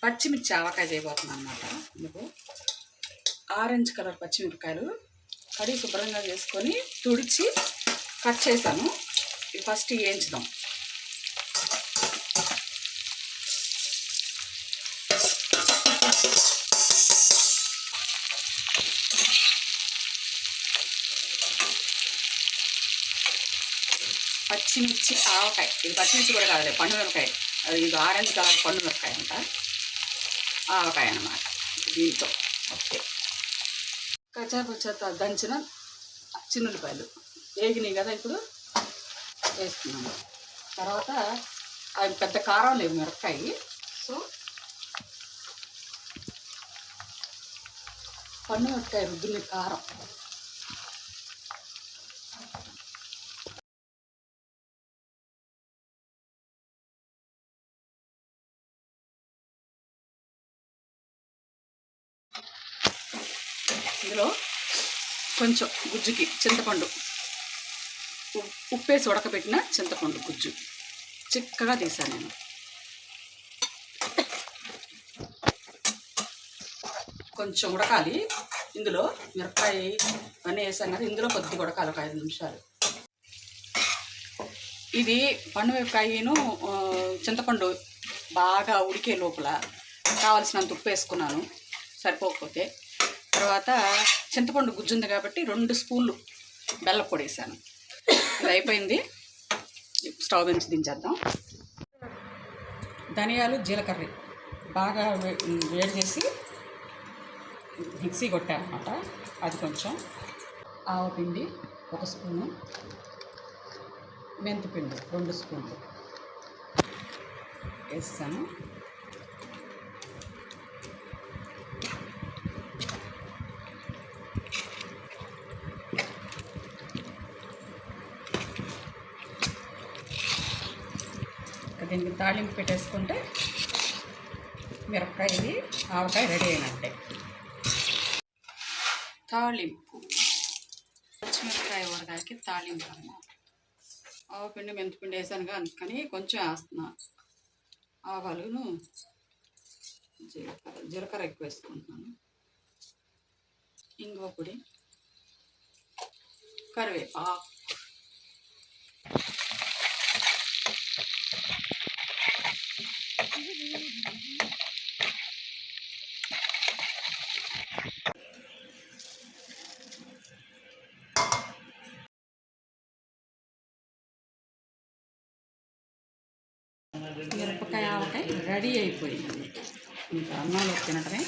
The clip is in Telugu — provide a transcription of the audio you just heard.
పచ్చిమిర్చి ఆవకాయ చేయబోతున్నాను అన్నమాట. ఇందుకు ఆరెంజ్ కలర్ పచ్చిమిరపకాయలు కడిగి శుభ్రంగా చేసుకొని తుడిచి కట్ చేశాను. ఇది ఫస్ట్ వేయించుదాం. పచ్చిమిర్చి ఆవకాయ, ఇది పచ్చిమిర్చి కూడా కాదులే, పండు మిరపకాయ. ఇది ఆరెంజ్ కలర్ పండు మిరపకాయ అంట, ఆవకాయ అన్నమాట. దీంతో ఓకే కచ్చాపచ్చా దంచిన చిన్నులపాయలు వేగినాయి కదా, ఇప్పుడు వేస్తున్నాము. తర్వాత అవి పెద్ద కారం లేవు మిరపకాయ, సో పండు మిరపకాయ రుద్దుని కారం. ఇందులో కొంచెం గుజ్జుకి చింతపండు, ఉప్పేసి ఉడకబెట్టిన చింతపండు గుజ్జు చిక్కగా తీసాను నేను. కొంచెం ఉడకాలి. ఇందులో మిరపకాయ అన్నీ వేసాను కదా, ఇందులో కొద్దిగా ఉడకాలి, ఒక 5 నిమిషాలు. ఇది పండు మిరపకాయను చింతపండు బాగా ఉడికే లోపల కావలసినంత ఉప్పు వేసుకున్నాను, సరిపోకపోతే. తర్వాత చింతపండు గుజ్జు ఉంది కాబట్టి 2 స్పూన్లు బెల్లం పొడి వేసాను. ఇది అయిపోయింది. స్టవ్ నుంచి దించేద్దాం. ధనియాలు జీలకర్ర బాగా వేడి చేసి మిక్సీ కొట్టానమాట. అది కొంచెం ఆవపిండి 1 స్పూను, మెంతిపిండి 2 స్పూన్లు వేస్తాను. దీనికి తాళింపు పెట్టేసుకుంటే మిరపకాయది ఆవకాయ రెడీ అయినట్టే. తాళింపు పచ్చిమిరపకాయ ఊరగాయకి తాళింపు అన్నమాట. ఆవపిండి మెంతిపిండి వేసానుగా, అందుకని కొంచెం వేస్తున్నా. ఆవాలును జీలకర్ర ఎక్కువ వేసుకుంటున్నాను, ఇంగువ పొడి, కరివేపాకు. మిరపకాయ ఆవకాయ రెడీ అయిపోయింది. ఇంకా అన్నంలో తినటమే.